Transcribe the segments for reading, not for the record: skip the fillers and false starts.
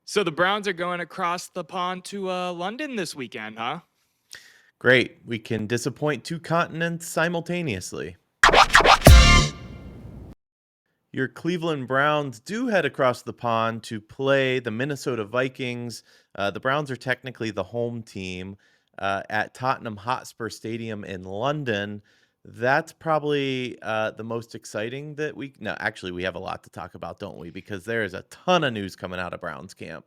So the Browns are going across the pond to London this weekend, huh? Great. We can disappoint two continents simultaneously. Your Cleveland Browns do head across the pond to play the Minnesota Vikings. The Browns are technically the home team at Tottenham Hotspur Stadium in London. That's probably the most exciting that we. No, actually, we have a lot to talk about, don't we? Because there is a ton of news coming out of Browns camp.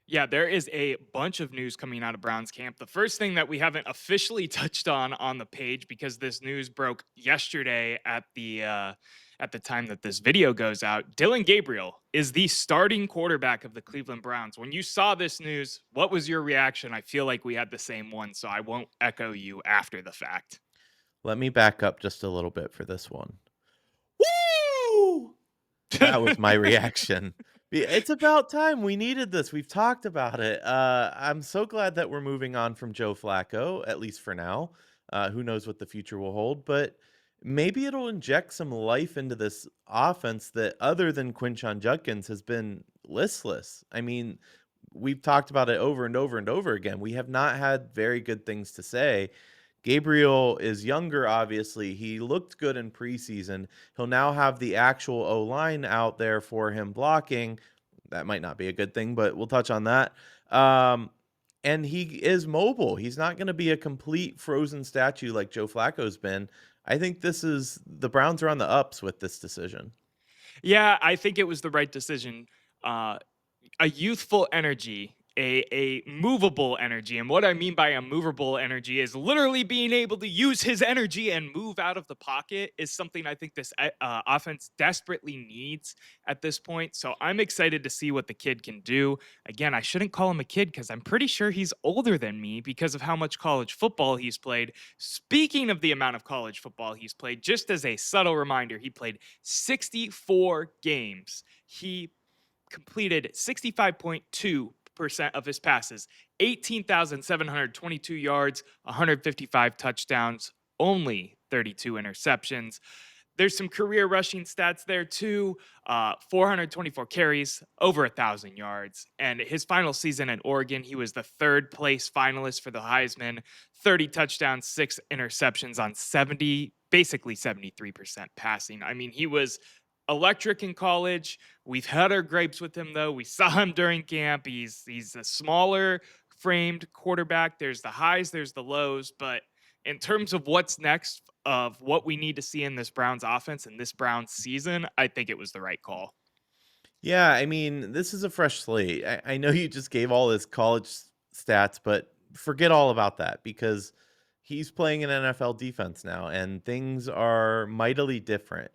Yeah, there is a bunch of news coming out of Browns camp. The first thing that we haven't officially touched on the page, because this news broke yesterday at the time that this video goes out, Dillon Gabriel is the starting quarterback of the Cleveland Browns. When you saw this news, what was your reaction? I feel like we had the same one, so I won't echo you after the fact. Let me back up just a little bit for this one. Woo! That was my reaction. It's about time. We needed this. We've talked about it. I'm so glad that we're moving on from Joe Flacco, at least for now. Who knows what the future will hold, but maybe it'll inject some life into this offense that, other than Quinshon Judkins, has been listless. I mean, we've talked about it over and over and over again. We have not had very good things to say. Gabriel is younger, obviously. He looked good in preseason. He'll now have the actual O line out there for him blocking. That might not be a good thing, but we'll touch on that. And he is mobile. He's not going to be a complete frozen statue like Joe Flacco's been. I think the Browns are on the ups with this decision. Yeah, I think it was the right decision. Uh, a youthful energy, a movable energy. And what I mean by a movable energy is literally being able to use his energy and move out of the pocket is something I think this offense desperately needs at this point. So I'm excited to see what the kid can do. Again, I shouldn't call him a kid because I'm pretty sure he's older than me because of how much college football he's played. Speaking of the amount of college football he's played, just as a subtle reminder, he played 64 games. He completed 65.2% of his passes, 18,722 yards, 155 touchdowns, only 32 interceptions. There's some career rushing stats there too. 424 carries, over 1,000 yards. And his final season at Oregon, he was the third place finalist for the Heisman. 30 touchdowns, 6 interceptions on basically 73% passing. I mean, he was electric in college. We've had our gripes with him though. We saw him during camp. He's a smaller framed quarterback. There's the highs, there's the lows, but in terms of what's next, of what we need to see in this Browns offense and this Browns season, I think it was the right call. Yeah, I mean, this is a fresh slate. I know you just gave all his stats, but forget all about that because he's playing an NFL defense now, and things are mightily different.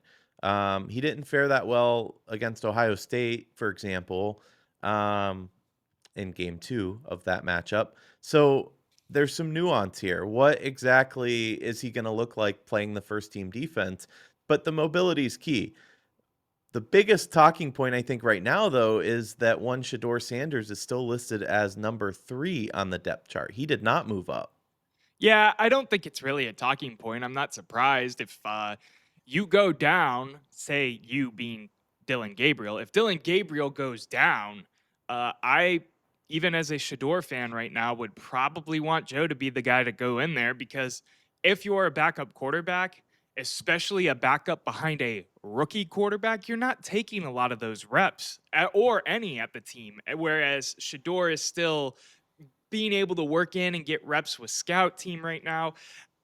He didn't fare that well against Ohio State, for example, um, in game 2 of that matchup. So there's some nuance here. What exactly is he going to look like playing the first team defense? But the mobility is key. The biggest talking point, I think, right now, though, is that one Shador Sanders is still listed as number 3 on the depth chart. He did not move up. Yeah, I don't think it's really a talking point. I'm not surprised if you go down, say you being Dillon Gabriel, if Dillon Gabriel goes down, I, even as a Shador fan right now, would probably want Joe to be the guy to go in there because if you're a backup quarterback, especially a backup behind a rookie quarterback, you're not taking a lot of those reps or any at the team. Whereas Shador is still being able to work in and get reps with scout team right now.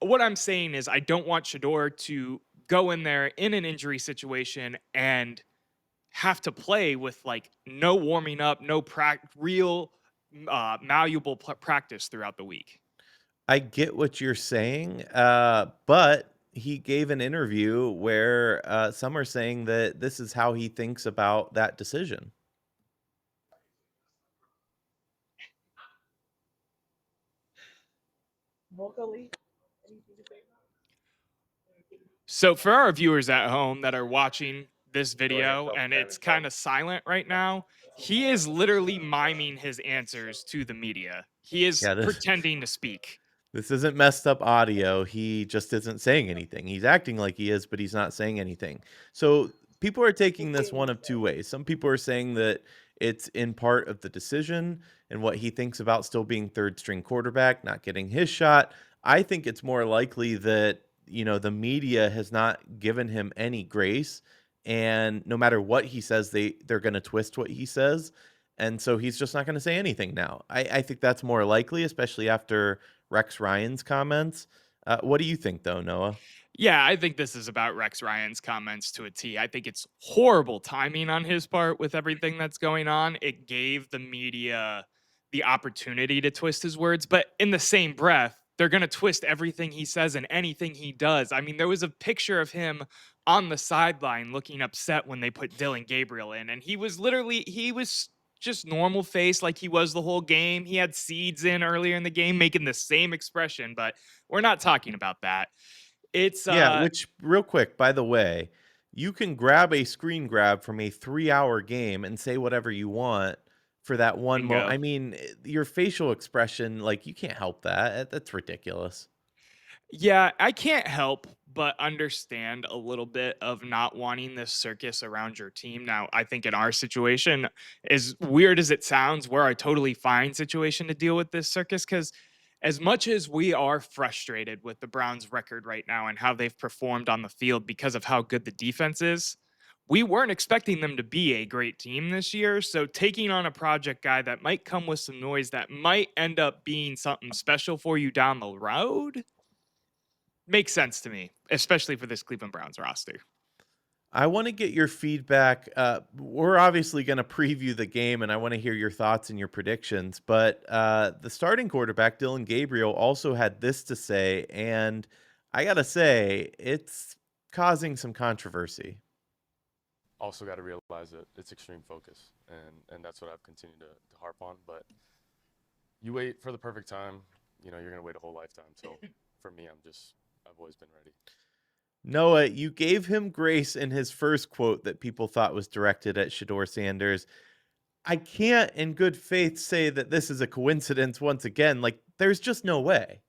What I'm saying is I don't want Shador to go in there in an injury situation and have to play with like no warming up, no real malleable practice throughout the week. I get what you're saying, but he gave an interview where some are saying that this is how he thinks about that decision. So for our viewers at home that are watching this video and it's kind of silent right now, he is literally miming his answers to the media. He is Yeah, pretending to speak. this isn't messed up audio. He just isn't saying anything. He's acting like he is, but he's not saying anything. So people are taking this one of two ways. Some people are saying that it's in part of the decision and what he thinks about still being third string quarterback, not getting his shot. I think it's more likely that, the media has not given him any grace, and no matter what he says, they're going to twist what he says. And so he's just not going to say anything now. I think that's more likely, especially after Rex Ryan's comments. What do you think, though, Noah? Yeah, I think this is about Rex Ryan's comments to a T. I think it's horrible timing on his part with everything that's going on. It gave the media the opportunity to twist his words, but in the same breath, they're going to twist everything he says and anything he does. I mean, there was a picture of him on the sideline looking upset when they put Dillon Gabriel in, and he was just normal face like he was the whole game. He had seeds in earlier in the game making the same expression, but we're not talking about that. It's Yeah, which real quick, by the way, you can grab a screen grab from a 3-hour game and say whatever you want for that bingo. I mean, your facial expression, like, you can't help that. That's ridiculous. Yeah, I can't help but understand a little bit of not wanting this circus around your team. Now, I think in our situation, as weird as it sounds, we're a totally fine situation to deal with this circus because as much as we are frustrated with the Browns' record right now and how they've performed on the field because of how good the defense is, we weren't expecting them to be a great team this year. So taking on a project guy that might come with some noise that might end up being something special for you down the road makes sense to me, especially for this Cleveland Browns roster. I want to get your feedback. We're obviously going to preview the game, and I want to hear your thoughts and your predictions. But the starting quarterback, Dillon Gabriel, also had this to say, and I got to say, it's causing some controversy. Also got to realize that it's extreme focus, and that's what I've continued to harp on. But you wait for the perfect time, you're gonna wait a whole lifetime. So for me, I've always been ready. Noah, you gave him grace in his first quote that people thought was directed at Shador Sanders. I can't, in good faith, say that this is a coincidence once again. Like, there's just no way.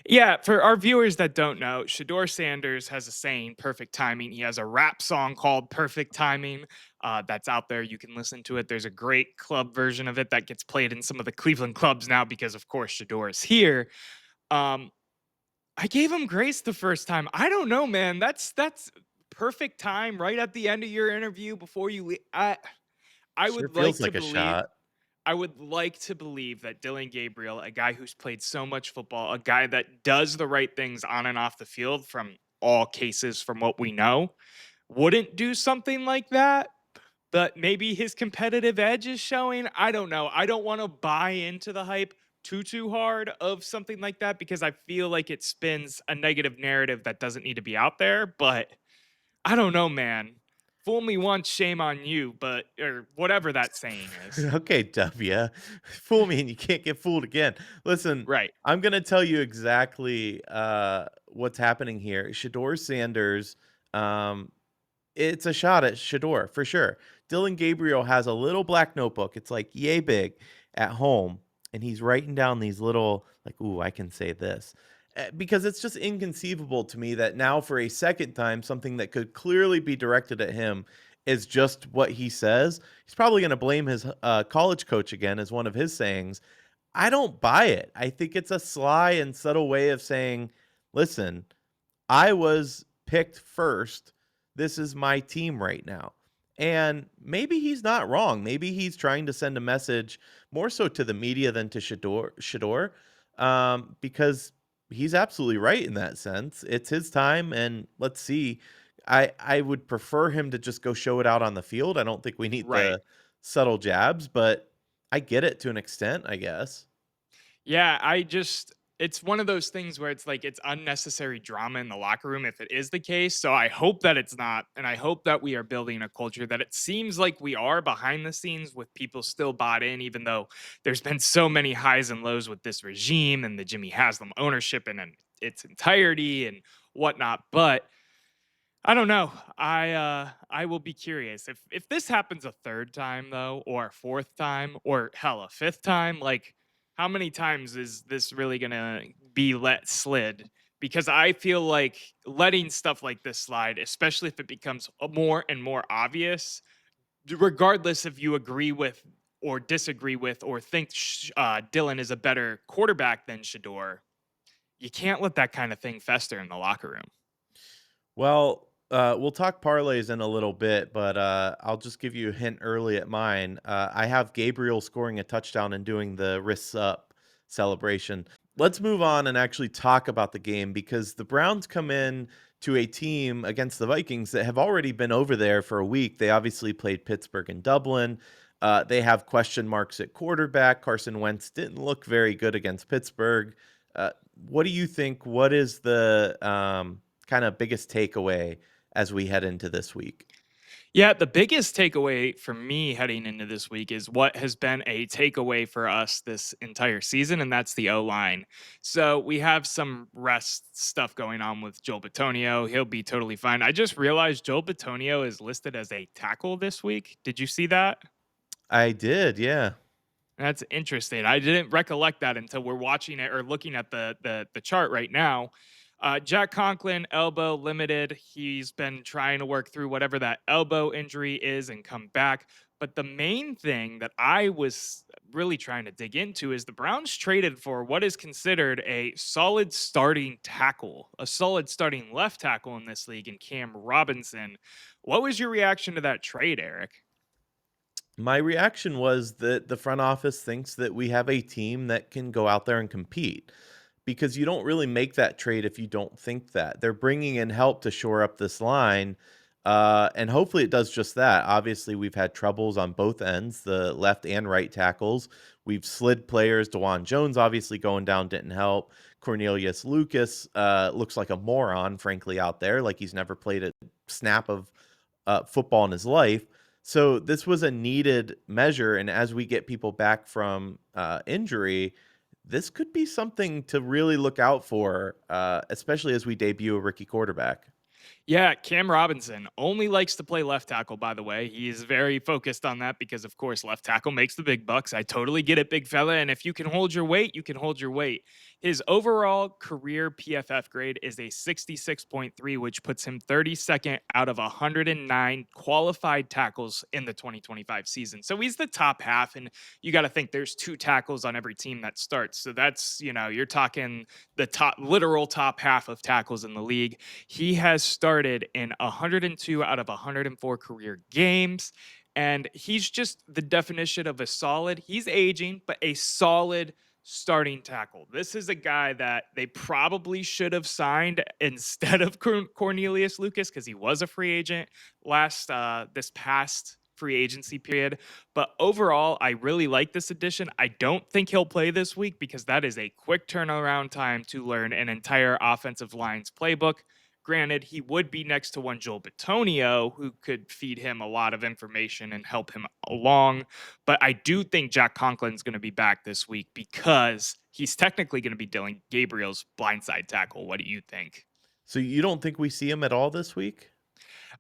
Yeah, for our viewers that don't know, Shador Sanders has a saying, perfect timing. He has a rap song called Perfect Timing that's out there. You can listen to it. There's a great club version of it that gets played in some of the Cleveland clubs now because, of course, Shador is here. Um, I gave him grace the first time. I don't know, man. That's perfect time right at the end of your interview before you leave. I Sure would like feels to like a believe shot. I would like to believe that Dillon Gabriel, a guy who's played so much football, a guy that does the right things on and off the field from all cases from what we know, wouldn't do something like that. But maybe his competitive edge is showing. I don't know. I don't want to buy into the hype too hard of something like that because I feel like it spins a negative narrative that doesn't need to be out there. But I don't know, man. Fool me once, shame on you, but or whatever that saying is. Okay, W. Fool me and you can't get fooled again. Listen, Right. I'm gonna tell you exactly what's happening here. Shador Sanders, um, it's a shot at Shador for sure. Dylan Gabriel has a little black notebook. It's like yay big at home, and he's writing down these little like, "Ooh, I can say this," because it's just inconceivable to me that now for a second time, something that could clearly be directed at him is just what he says. He's probably going to blame his college coach again as one of his sayings. I don't buy it. I think it's a sly and subtle way of saying, "Listen, I was picked first. This is my team right now." And maybe he's not wrong. Maybe he's trying to send a message more so to the media than to Shador, because he's absolutely right in that sense. It's his time, and let's see. I would prefer him to just go show it out on the field. I don't think we need Right. the subtle jabs, but I get it to an extent, I guess. Yeah, it's one of those things where it's like it's unnecessary drama in the locker room if it is the case. So I hope that it's not. And I hope that we are building a culture that it seems like we are behind the scenes with people still bought in, even though there's been so many highs and lows with this regime and the Jimmy Haslam ownership and in its entirety and whatnot. But I don't know. I will be curious if this happens a third time though, or a fourth time, or hell, a fifth time. Like, how many times is this really gonna be let slid? Because I feel like letting stuff like this slide, especially if it becomes more and more obvious, regardless if you agree with or disagree with or think Dillon is a better quarterback than Shador, you can't let that kind of thing fester in the locker room. Well, we'll talk parlays in a little bit, but I'll just give you a hint early at mine. I have Gabriel scoring a touchdown and doing the wrists up celebration. Let's move on and actually talk about the game because the Browns come in to a team against the Vikings that have already been over there for a week. They obviously played Pittsburgh and Dublin. They have question marks at quarterback. Carson Wentz didn't look very good against Pittsburgh. Uh, what do you think? What is the kind of biggest takeaway as we head into this week? Yeah, the biggest takeaway for me heading into this week is what has been a takeaway for us this entire season, and that's the O line. So we have some rest stuff going on with Joel Bitonio. He'll be totally fine. I just realized Joel Bitonio is listed as a tackle this week. Did you see that? I did, yeah. That's interesting. I didn't recollect that until we're watching it or looking at the chart right now. Jack Conklin, elbow limited. He's been trying to work through whatever that elbow injury is and come back. But the main thing that I was really trying to dig into is the Browns traded for what is considered a solid starting tackle, a solid starting left tackle in this league in Cam Robinson. What was your reaction to that trade, Eric? My reaction was that the front office thinks that we have a team that can go out there and compete because you don't really make that trade if you don't think that. They're bringing in help to shore up this line. And hopefully it does just that. Obviously, we've had troubles on both ends, the left and right tackles. We've slid players. Dewan Jones obviously going down didn't help. Cornelius Lucas looks like a moron, frankly, out there. Like he's never played a snap of football in his life. So this was a needed measure, and as we get people back from injury, this could be something to really look out for, especially as we debut a rookie quarterback. Yeah, Cam Robinson only likes to play left tackle, by the way. He is very focused on that because, of course, left tackle makes the big bucks. I totally get it, big fella. And if you can hold your weight, you can hold your weight. His overall career PFF grade is a 66.3, which puts him 32nd out of 109 qualified tackles in the 2025 season. So he's the top half. And you got to think there's two tackles on every team that starts. So that's, you're talking the top, literal top half of tackles in the league. He has started in 102 out of 104 career games. And he's just the definition of a solid, he's aging, but a solid starting tackle. This is a guy that they probably should have signed instead of Cornelius Lucas because he was a free agent this past free agency period. But overall, I really like this addition. I don't think he'll play this week because that is a quick turnaround time to learn an entire offensive line's playbook. Granted, he would be next to one Joel Bitonio, who could feed him a lot of information and help him along. But I do think Jack Conklin's going to be back this week because he's technically going to be Dillon Gabriel's blindside tackle. What do you think? So you don't think we see him at all this week?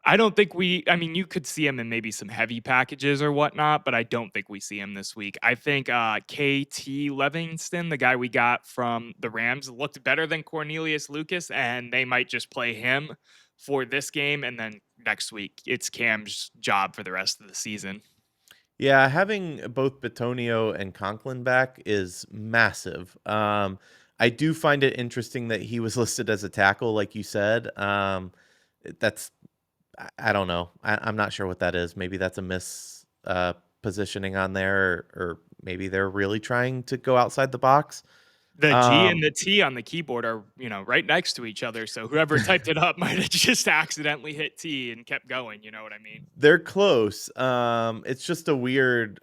I don't think I mean, you could see him in maybe some heavy packages or whatnot, but I don't think we see him this week. I think KT Levingston, the guy we got from the Rams, looked better than Cornelius Lucas, and they might just play him for this game. And then next week, it's Cam's job for the rest of the season. Yeah, having both Batonio and Conklin back is massive. I do find it interesting that he was listed as a tackle, like you said. That's I don't know. I'm not sure what that is. Maybe that's a miss positioning on there, or maybe they're really trying to go outside the box. The G and Um, the T on the keyboard are, right next to each other. So whoever typed it up might have just accidentally hit T and kept going. You know what I mean? they're close. It's just a weird.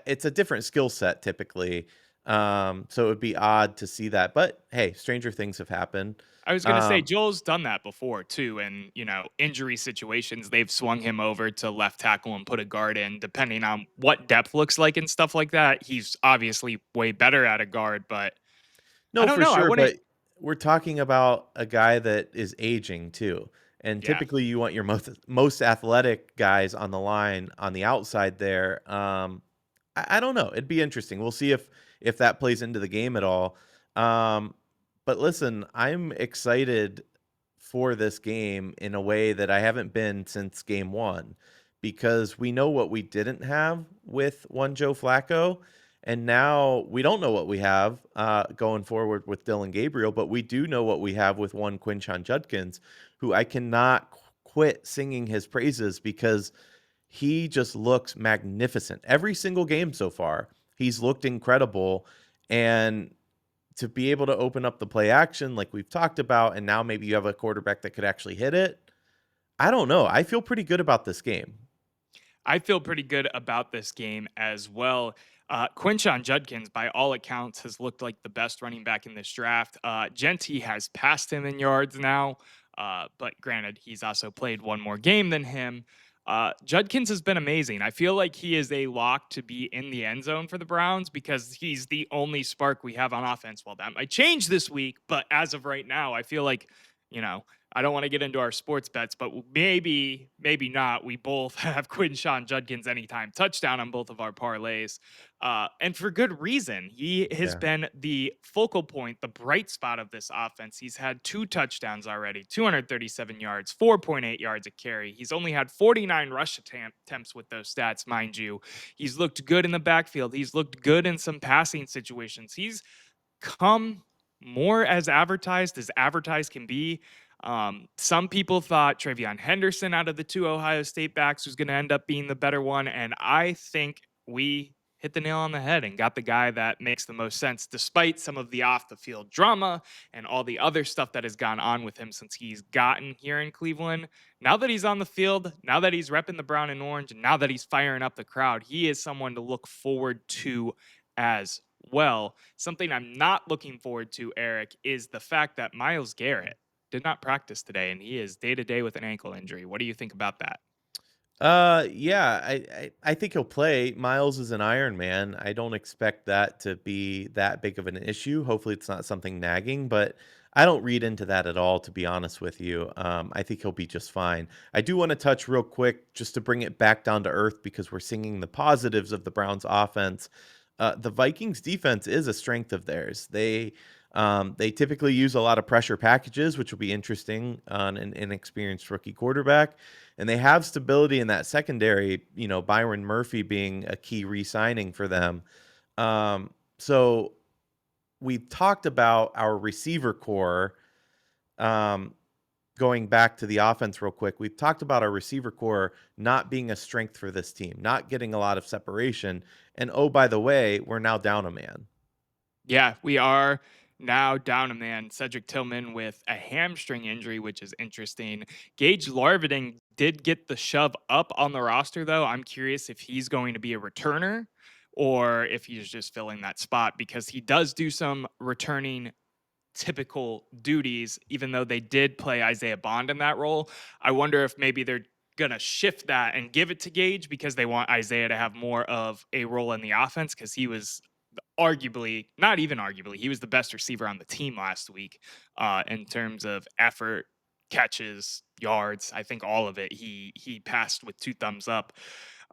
It's a different skill set typically. So it would be odd to see that. But hey, stranger things have happened. I was gonna say Um, Joel's done that before too, and injury situations they've swung him over to left tackle and put a guard in, depending on what depth looks like and stuff like that. He's obviously way better at a guard, but I no, don't for know. I sure. wouldn't. But we're talking about a guy that is aging too. And Yeah, typically, you want your most athletic guys on the line on the outside there. I don't know. It'd be interesting. We'll see if that plays into the game at all. Um, but listen, I'm excited for this game in a way that I haven't been since game one because we know what we didn't have with one Joe Flacco. And now we don't know what we have going forward with Dillon Gabriel, but we do know what we have with one Quinshon Judkins, who I cannot quit singing his praises because he just looks magnificent. Every single game so far, he's looked incredible. And to be able to open up the play action like we've talked about, and now maybe you have a quarterback that could actually hit it. I don't know. I feel pretty good about this game. I feel pretty good about this game as well. Quinshon Judkins, by all accounts, has looked like the best running back in this draft. Genty has passed him in yards now, but granted, he's also played one more game than him. Judkins has been amazing. I feel like he is a lock to be in the end zone for the Browns because he's the only spark we have on offense. Well, that might change this week, but as of right now, I feel like, you know, I don't want to get into our sports bets, but maybe not. We both have Quinshon Judkins anytime touchdown on both of our parlays. And for good reason. He has Yeah. been the focal point, the bright spot of this offense. He's had 2 touchdowns already, 237 yards, 4.8 yards a carry. He's only had 49 rush attempts with those stats, mind you. He's looked good in the backfield. He's looked good in some passing situations. He's come more as advertised can be. Some people thought Travion Henderson out of the 2 Ohio State backs was going to end up being the better one, and I think we hit the nail on the head and got the guy that makes the most sense, despite some of the off the field drama and all the other stuff that has gone on with him since he's gotten here in Cleveland. Now that he's on the field, now that he's repping the brown and orange, and now that he's firing up the crowd, he is someone to look forward to as well. Something I'm not looking forward to, Erik, is the fact that Myles Garrett did not practice today and he is day to day with an ankle injury. What do you think about that? Yeah, I think he'll play. Miles is an Iron Man. I don't expect that to be that big of an issue. Hopefully, it's not something nagging, but I don't read into that at all, to be honest with you. I think he'll be just fine. I do want to touch real quick just to bring it back down to earth because we're singing the positives of the Browns offense. The Vikings defense is a strength of theirs. They typically use a lot of pressure packages, which will be interesting on an inexperienced rookie quarterback. And they have stability in that secondary, Byron Murphy being a key re-signing for them. So we've talked about our receiver core. Going back to the offense real quick, we've talked about our receiver core not being a strength for this team, not getting a lot of separation. And oh, by the way, we're now down a man. Yeah, we are now down a man, Cedric Tillman, with a hamstring injury, which is interesting. Gage Larviding did get the shove up on the roster, though. I'm curious if he's going to be a returner or if he's just filling that spot because he does do some returning typical duties, even though they did play Isaiah Bond in that role. I wonder if maybe they're going to shift that and give it to Gage because they want Isaiah to have more of a role in the offense because he was arguably, not even arguably, he was the best receiver on the team last week in terms of effort, catches, yards. I think all of it. He passed with 2 thumbs up.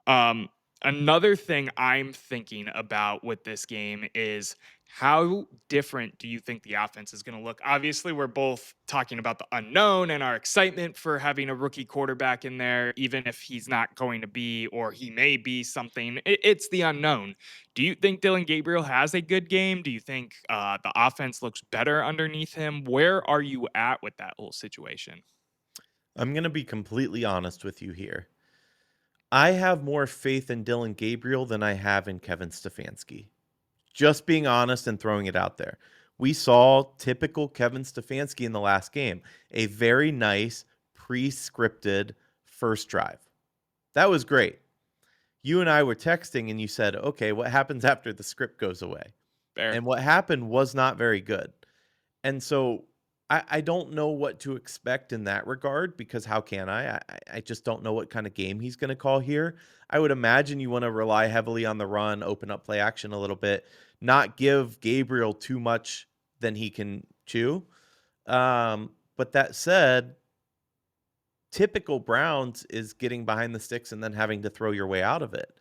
Um, Another thing I'm thinking about with this game is how different do you think the offense is going to look? Obviously, we're both talking about the unknown and our excitement for having a rookie quarterback in there, even if he's not going to be or he may be something. It's the unknown. Do you think Dillon Gabriel has a good game? Do you think the offense looks better underneath him? Where are you at with that whole situation? I'm going to be completely honest with you here. I have more faith in Dillon Gabriel than I have in Kevin Stefanski. Just being honest and throwing it out there. We saw typical Kevin Stefanski in the last game, a very nice pre-scripted first drive. That was great. You and I were texting and you said, okay, what happens after the script goes away? Fair. And what happened was not very good. And so I don't know what to expect in that regard because how can I just don't know what kind of game he's going to call here. I would imagine you want to rely heavily on the run, open up play action a little bit, not give Gabriel too much than he can chew. But that said, typical Browns is getting behind the sticks and then having to throw your way out of it.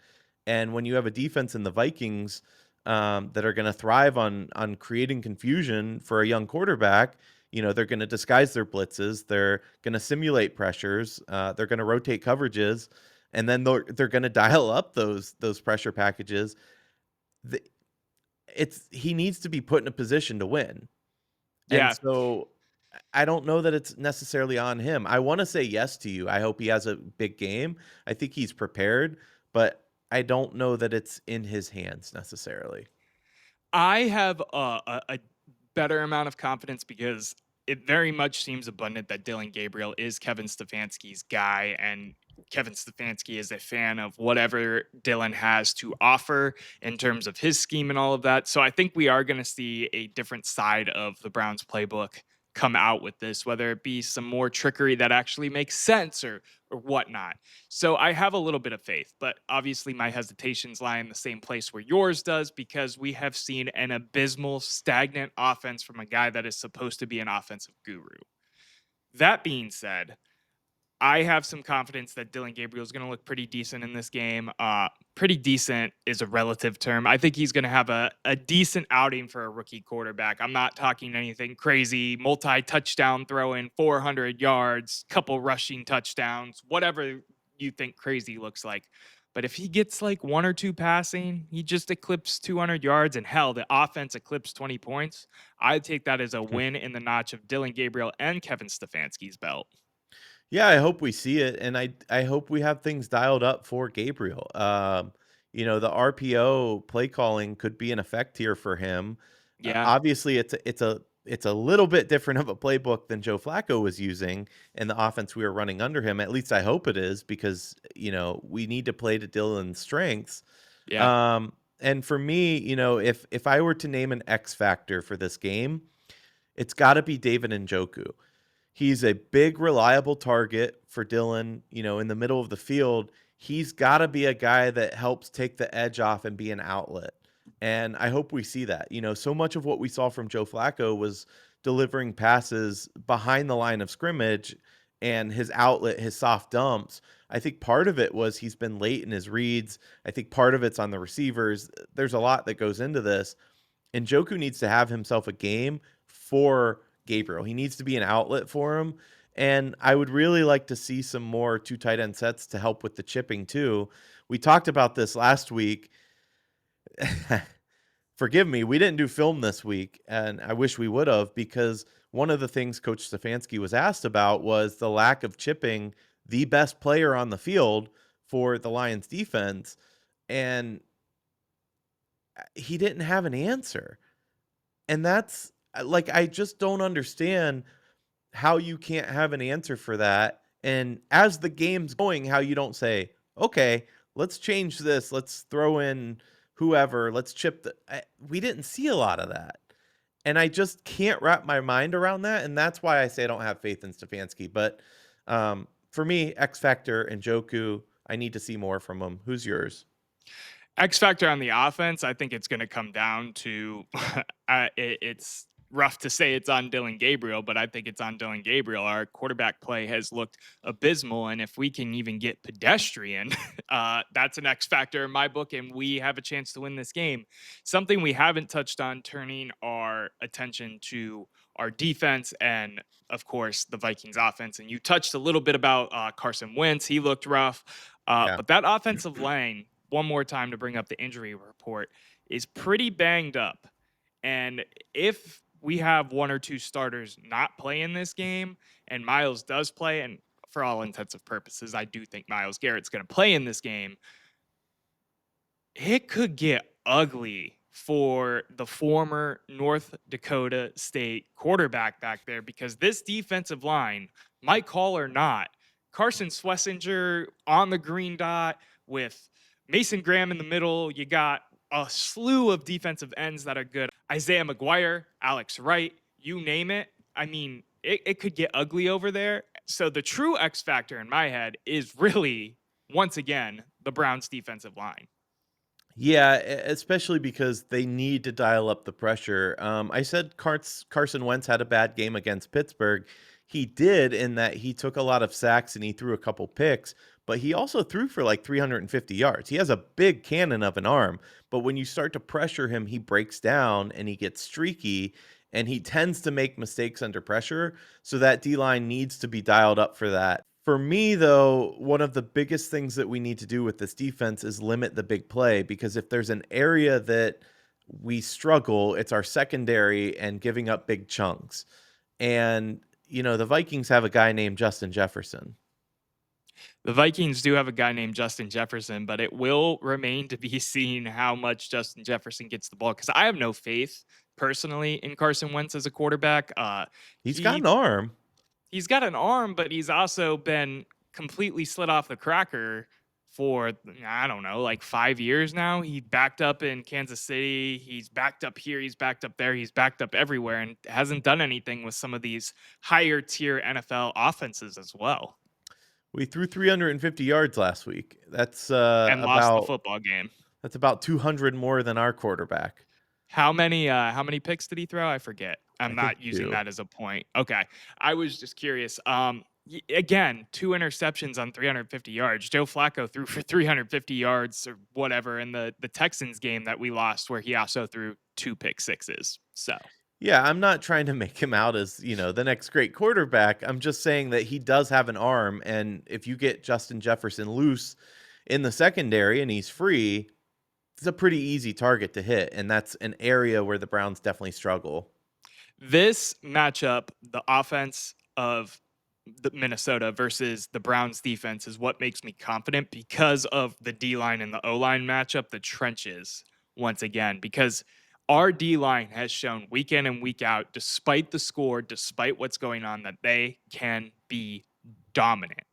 And when you have a defense in the Vikings that are going to thrive on creating confusion for a young quarterback, they're going to disguise their blitzes. They're going to simulate pressures. They're going to rotate coverages. and then they're going to dial up those pressure packages. The, he needs to be put in a position to win. And Yeah, so I don't know that it's necessarily on him. I want to say yes to you. I hope he has a big game. I think he's prepared, but I don't know that it's in his hands necessarily. I have a better amount of confidence because it very much seems abundant that Dillon Gabriel is Kevin Stefanski's guy, and Kevin Stefanski is a fan of whatever Dillon has to offer in terms of his scheme and all of that. So I think we are going to see a different side of the Browns playbook come out with this, whether it be some more trickery that actually makes sense or whatnot. So I have a little bit of faith, but obviously my hesitations lie in the same place where yours does because we have seen an abysmal, stagnant offense from a guy that is supposed to be an offensive guru. That being said, I have some confidence that Dillon Gabriel is going to look pretty decent in this game. Pretty decent is a relative term. I think he's going to have a decent outing for a rookie quarterback. I'm not talking anything crazy, multi-touchdown throwing, 400 yards, couple rushing touchdowns, whatever you think crazy looks like. But if he gets like one or two passing, he just eclipsed 200 yards, and hell, the offense eclipsed 20 points. I'd take that as a win in the notch of Dillon Gabriel and Kevin Stefanski's belt. Yeah, I hope we see it, and I hope we have things dialed up for Gabriel. The RPO play calling could be in effect here for him. Yeah. Obviously, it's a little bit different of a playbook than Joe Flacco was using in the offense we were running under him. At least I hope it is, because we need to play to Dylan's strengths. Yeah. And for me, if I were to name an X factor for this game, it's got to be David Njoku. He's a big, reliable target for Dillon, in the middle of the field. He's got to be a guy that helps take the edge off and be an outlet. And I hope we see that. So much of what we saw from Joe Flacco was delivering passes behind the line of scrimmage and his outlet, his soft dumps. I think part of it was he's been late in his reads. I think part of it's on the receivers. There's a lot that goes into this. And Njoku needs to have himself a game for Gabriel. He needs to be an outlet for him. And I would really like to see some more two tight end sets to help with the chipping too. We talked about this last week. Forgive me, we didn't do film this week, and I wish we would have, because one of the things Coach Stefanski was asked about was the lack of chipping the best player on the field for the Lions defense. And he didn't have an answer. And that's I just don't understand how you can't have an answer for that. And as the game's going, how you don't say, okay, let's change this. Let's throw in whoever. Let's chip we didn't see a lot of that. And I just can't wrap my mind around that. And that's why I say I don't have faith in Stefanski. But for me, X Factor and Njoku, I need to see more from him. Who's yours? X factor on the offense, I think it's going to come down to it's rough to say it's on Dillon Gabriel, but I think it's on Dillon Gabriel. Our quarterback play has looked abysmal, and if we can even get pedestrian, that's an X factor in my book, and we have a chance to win this game. Something we haven't touched on, turning our attention to our defense and, of course, the Vikings offense. And you touched a little bit about Carson Wentz. He looked rough. Yeah. But that offensive line, one more time to bring up the injury report, is pretty banged up. And if we have one or two starters not play in this game and Myles does play, and for all intents and purposes, I do think Myles Garrett's going to play in this game, it could get ugly for the former North Dakota State quarterback back there, because this defensive line, might call or not, Carson Schlesinger on the green dot with Mason Graham in the middle. You got a slew of defensive ends that are good. Isaiah McGuire, Alex Wright, you name it. I mean, it could get ugly over there. So the true X factor in my head is really, once again, the Browns defensive line. Yeah, especially because they need to dial up the pressure. I said Carson Wentz had a bad game against Pittsburgh. He did, in that he took a lot of sacks and he threw a couple picks, but he also threw for like 350 yards. He has a big cannon of an arm, but when you start to pressure him, he breaks down and he gets streaky, and he tends to make mistakes under pressure. So that D line needs to be dialed up for that. For me, though, one of the biggest things that we need to do with this defense is limit the big play, because if there's an area that we struggle, it's our secondary and giving up big chunks. And, the Vikings have a guy named Justin Jefferson. The Vikings do have a guy named Justin Jefferson, but it will remain to be seen how much Justin Jefferson gets the ball, because I have no faith personally in Carson Wentz as a quarterback. He's got an He arm. he's got an arm, but he's also been completely slid off the cracker for, I don't know, like 5 years now. He backed up in Kansas City. He's backed up here. He's backed up there. He's backed up everywhere, and hasn't done anything with some of these higher tier NFL offenses as well, We threw 350 yards last week. That's and lost the about football game. that's about 200 more than our quarterback. How many picks did he throw? I forget. I I'm think not using 2. that as a point. Okay. I was just curious. Again, 2 interceptions on 350 yards. Joe Flacco threw for 350 yards or whatever in the Texans game that we lost, where he also threw 2 pick sixes. So Yeah, I'm not trying to make him out as, the next great quarterback. I'm just saying that he does have an arm, and if you get Justin Jefferson loose in the secondary and he's free, it's a pretty easy target to hit, and that's an area where the Browns definitely struggle. this matchup, the offense of the Minnesota versus the Browns defense, is what makes me confident, because of the D line and the O line matchup, the trenches once again, because our D line has shown week in and week out, despite the score, despite what's going on, that they can be dominant.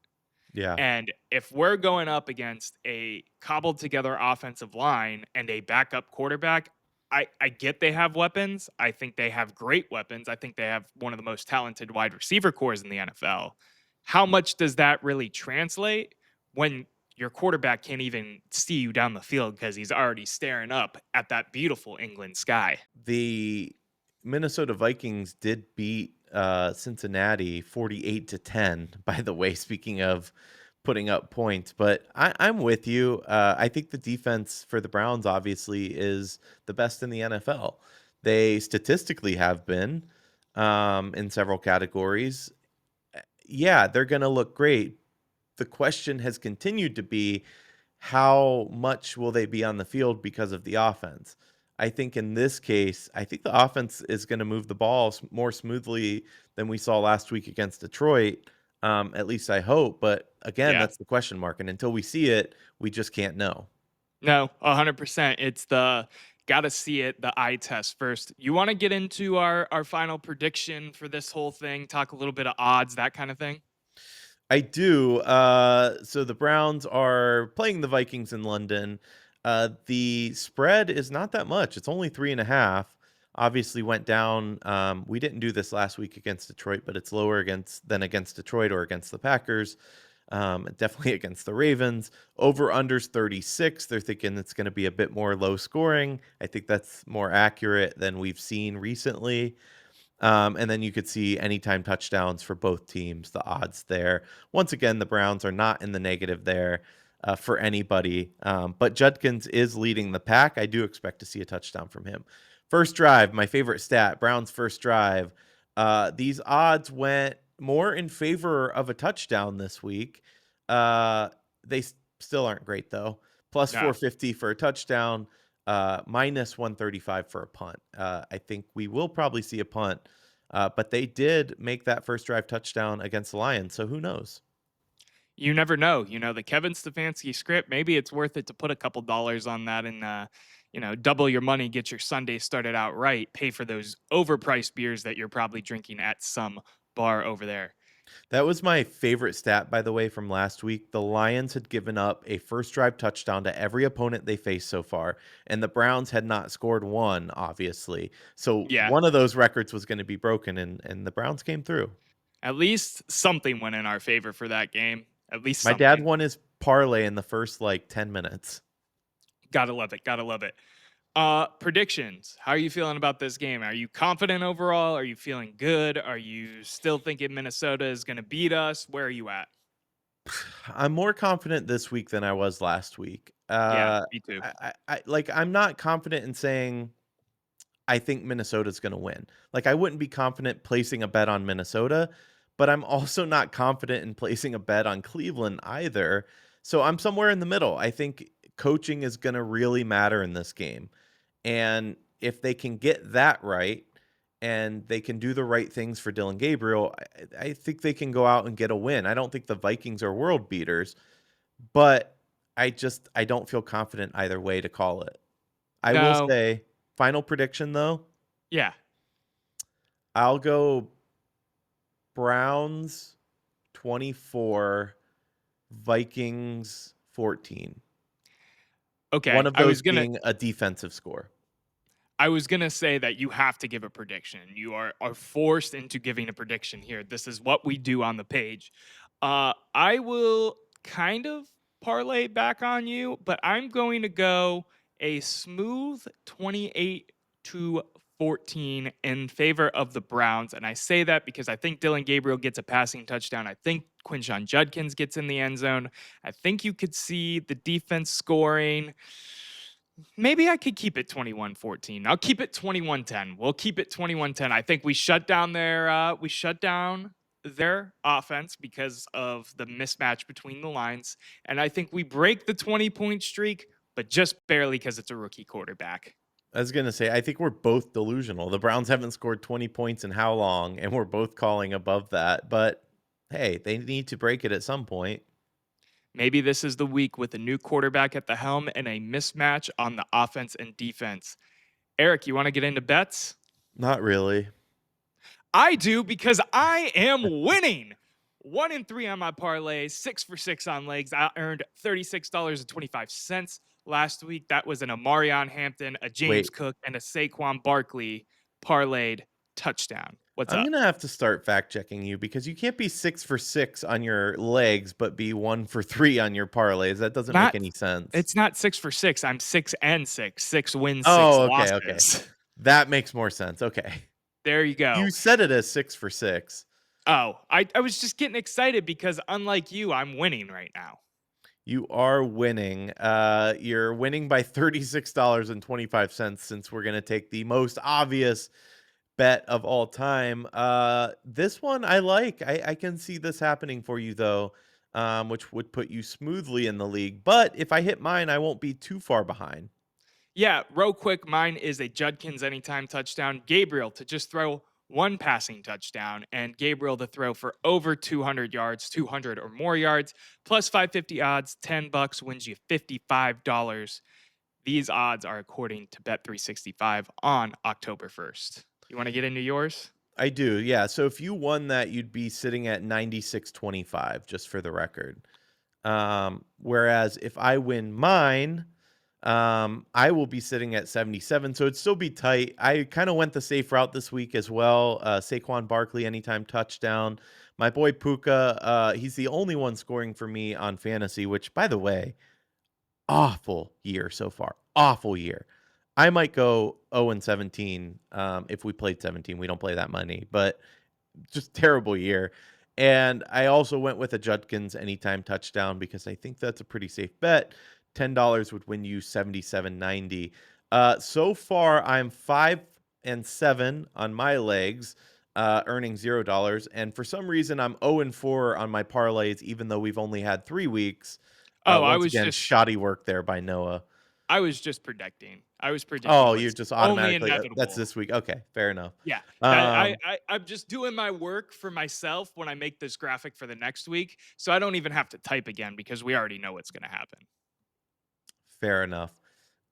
Yeah. And if we're going up against a cobbled together offensive line and a backup quarterback, I get they have weapons. I think they have great weapons. I think they have one of the most talented wide receiver cores in the NFL. How much does that really translate when your quarterback can't even see you down the field because he's already staring up at that beautiful England sky? The Minnesota Vikings did beat Cincinnati 48-10, by the way, speaking of putting up points. But I'm with you. I think the defense for the Browns obviously is the best in the NFL. They statistically have been in several categories. Yeah, they're going to look great. The question has continued to be, how much will they be on the field because of the offense? I think in this case, I think the offense is going to move the ball more smoothly than we saw last week against Detroit. At least I hope. But again, Yeah. that's the question mark. And until we see it, we just can't know. No, 100%. It's the gotta see it, the eye test first. You want to get into our final prediction for this whole thing, talk a little bit of odds, that kind of thing? I do. So the Browns are playing the Vikings in London. The spread is not that much. It's only 3.5. Obviously went down. We didn't do this last week against Detroit, but it's lower against Detroit or against the Packers. Definitely against the Ravens. Over unders 36. They're thinking it's going to be a bit more low scoring. I think that's more accurate than we've seen recently. And then you could see anytime touchdowns for both teams, the odds there. Once again, the Browns are not in the negative there for anybody. But Judkins is leading the pack. I do expect to see a touchdown from him. First drive, my favorite stat, Browns' first drive. These odds went more in favor of a touchdown this week. They still aren't great, though. Plus No. 450 for a touchdown, minus 135 for a punt. I think we will probably see a punt, but they did make that first drive touchdown against the Lions, so who knows? You never know. The Kevin Stefanski script, maybe it's worth it to put a couple dollars on that and double your money, get your Sunday started out right, pay for those overpriced beers that you're probably drinking at some bar over there. That was my favorite stat, by the way, from last week. The Lions had given up a first drive touchdown to every opponent they faced so far, and the Browns had not scored one, obviously. So Yeah. one of those records was going to be broken, and the Browns came through. At least something went in our favor for that game. At least My dad something. won his parlay in the first 10 minutes. Gotta love it. Gotta love it. Predictions. How are you feeling about this game? Are you confident overall? Are you feeling good? Are you still thinking Minnesota is going to beat us? Where are you at? I'm more confident this week than I was last week. Yeah, me too. I'm not confident in saying I think Minnesota's going to win. I wouldn't be confident placing a bet on Minnesota, but I'm also not confident in placing a bet on Cleveland either. So I'm somewhere in the middle. I think coaching is going to really matter in this game. And if they can get that right and they can do the right things for Dillon Gabriel, I think they can go out and get a win. I don't think the Vikings are world beaters, but I don't feel confident either way to call it. I will No. say, final prediction though, Yeah. I'll go Browns 24, Vikings 14. One Okay. of those being a defensive score. I was gonna say that you have to give a prediction. You are forced into giving a prediction here. This is what we do on the page. I will kind of parlay back on you, but I'm going to go a smooth 28 to 14 in favor of the Browns. And I say that because I think Dillon Gabriel gets a passing touchdown. I think Quinshon Judkins gets in the end zone. I think you could see the defense scoring. Maybe I could keep it 21-14. I'll keep it 21-10. We'll keep it 21-10. I think we shut down their offense because of the mismatch between the lines. And I think we break the 20-point streak, but just barely because it's a rookie quarterback. I was going to say, I think we're both delusional. The Browns haven't scored 20 points in how long, and we're both calling above that. But hey, they need to break it at some point. Maybe this is the week with a new quarterback at the helm and a mismatch on the offense and defense. Erik, you want to get into bets? Not really. I do because I am winning. 1 and 3 on my parlay, 6 for 6 on legs. I earned $36.25 last week. That was an Amarion Hampton, a James Wait, Cook, and a Saquon Barkley parlayed touchdown. What's I'm up? going to have to start fact checking you because you can't be 6 for 6 on your legs, but be 1 for 3 on your parlays. That doesn't make Not any sense. it's not 6 for 6. I'm 6 and 6. 6 wins, six Oh, okay. Okay. losses. That makes more sense. Okay. There you go. You said it as 6 for 6. Oh, I was just getting excited because unlike you, I'm winning right now. You are winning. You're winning by $36.25 since we're going to take the most obvious bet of all time. This one I like. I can see this happening for you though, which would put you smoothly in the league. But if I hit mine, I won't be too far behind. Yeah, real quick, mine is a Judkins anytime touchdown. Gabriel to just throw one passing touchdown, and Gabriel to throw for over 200 yards, 200 or more yards, plus 550 odds, $10 wins you $55. These odds are according to Bet365 on October 1st. You want to get into yours? I do, yeah. So if you won that, you'd be sitting at 96.25, just for the record. Whereas if I win mine, I will be sitting at 77, so it'd still be tight. I kind of went the safe route this week as well. Saquon Barkley, anytime touchdown. My boy Puka, he's the only one scoring for me on fantasy, which, by the way, awful year so far. Awful year. I might go 0-17 if we played 17. We don't play that many, but just terrible year. And I also went with a Judkins anytime touchdown because I think that's a pretty safe bet. $10 would win you 77.90. So far, I'm 5-7 on my legs, earning $0. And for some reason, I'm 0-4 on my parlays, even though we've only had 3 weeks. Oh, Once again, shoddy work there by Noah. I was just predicting. I was predicting Oh, you're what's just only automatically that's inevitable. this week. Okay, fair enough. Yeah, that Um, I'm just doing my work for myself when I make this graphic for the next week, so I don't even have to type again because we already know what's going to happen. Fair enough.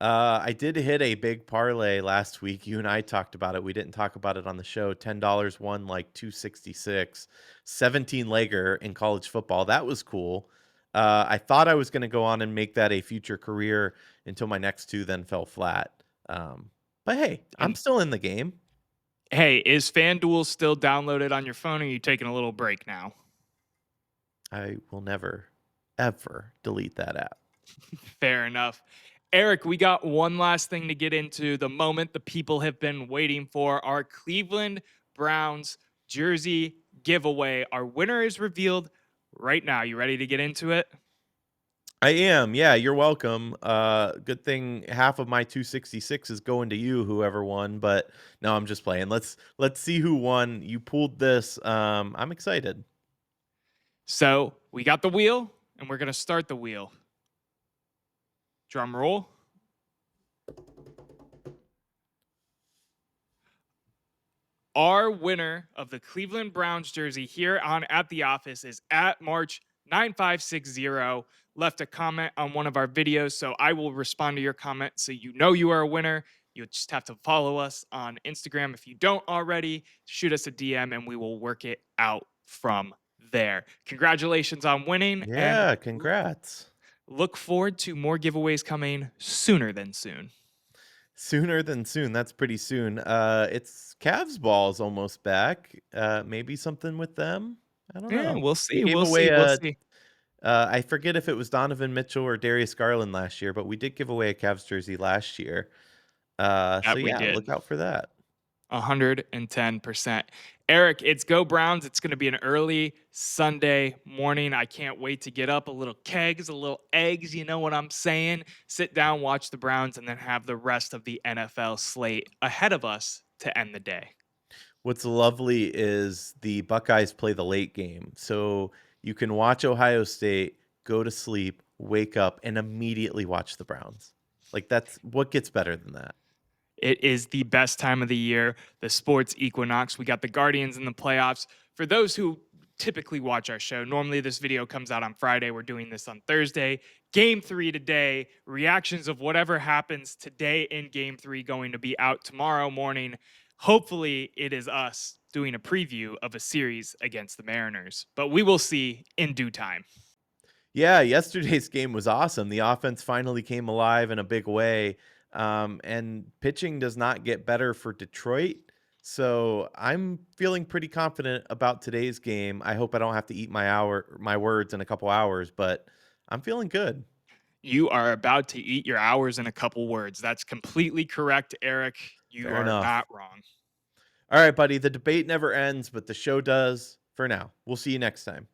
I did hit a big parlay last week. You and I talked about it. We didn't talk about it on the show. $10 won like 266, 17 legger in college football. That was cool. I thought I was going to go on and make that a future career until my next two then fell flat. But hey, I'm And still in the game. hey, is FanDuel still downloaded on your phone, or are you taking a little break now? I will never, ever delete that app. Fair enough. Erik, we got one last thing to get into. The moment the people have been waiting for, our Cleveland Browns jersey giveaway. Our winner is revealed right now. You ready to get into it? I am. Yeah, you're welcome. Good thing half of my 266 is going to you, whoever won. But no, I'm just playing. Let's see who won. You pulled this. I'm excited. So we got the wheel, and we're going to start the wheel. Drum roll. Our winner of the Cleveland Browns jersey here on At the Office is at March9560. Left a comment on one of our videos, so I will respond to your comment so you know you are a winner. You'll just have to follow us on Instagram if you don't already. Shoot us a DM and we will work it out from there. Congratulations on winning, and Yeah, congrats. look forward to more giveaways coming sooner than soon. Sooner than soon. That's pretty soon. It's Cavs balls almost back. Maybe something with them. I don't Yeah, know. we'll We see. gave We'll away see. We'll see. I forget if it was Donovan Mitchell or Darius Garland last year, but we did give away a Cavs jersey last year. So That we yeah, did. look out for that. 110%. Erik, it's Go Browns. It's going to be an early Sunday morning. I can't wait to get up. A little kegs, a little eggs, you know what I'm saying? Sit down, watch the Browns, and then have the rest of the NFL slate ahead of us to end the day. What's lovely is the Buckeyes play the late game. So you can watch Ohio State, go to sleep, wake up, and immediately watch the Browns. Like that's what gets better than that. It is the best time of the year, the sports equinox. We got the Guardians in the playoffs. For those who typically watch our show, normally this video comes out on Friday. We're doing this on Thursday. Game 3 today. Reactions of whatever happens today in Game 3 going to be out tomorrow morning. Hopefully, it is us doing a preview of a series against the Mariners, but we will see in due time. Yeah, yesterday's game was awesome. The offense finally came alive in a big way. And pitching does not get better for Detroit. So I'm feeling pretty confident about today's game. I hope I don't have to eat my words in a couple hours, but I'm feeling good. You are about to eat your hours in a couple words. That's completely correct, Erik. You Fair are enough. not wrong. All right, buddy. The debate never ends, but the show does for now. We'll see you next time.